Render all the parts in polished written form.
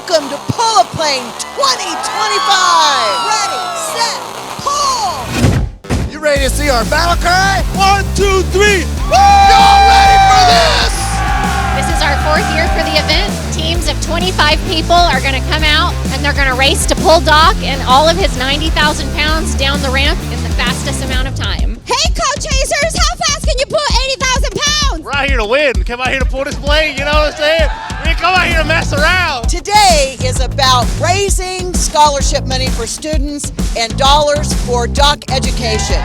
Welcome to Pull a Plane 2025. Ready, set, pull. You ready to see our battle cry? 1, 2, 3. Y'all ready for this? This is our 4th year for the event. Teams of 25 people are going to come out and they're going to race to pull Doc and all of his 90,000 pounds down the ramp in the fastest amount of time. Hey, co-chasers, how fast can you pull 80,000 pounds? We're out here to win. Come out here to pull this plane, you know what I'm saying? We didn't come out here to mess around. Today is about raising scholarship money for students and dollars for Doc education.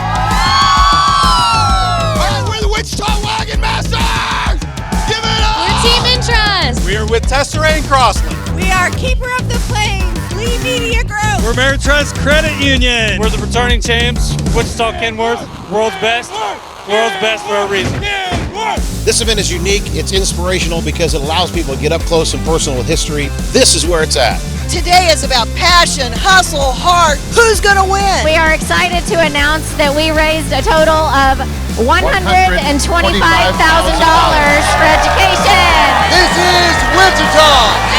We're the Wichita Wagon Masters! Give it up! We're Team Intrust. We are with Tesserae and Crossland. We are Keeper of the Plains, Lee Media Group. We're Ameritrust Credit Union. We're the returning champs, Wichita Kenworth, world's best for a reason. This event is unique, it's inspirational because it allows people to get up close and personal with history. This is where it's at. Today is about passion, hustle, heart. Who's going to win? We are excited to announce that we raised a total of $125,000 for education. This is Wichita!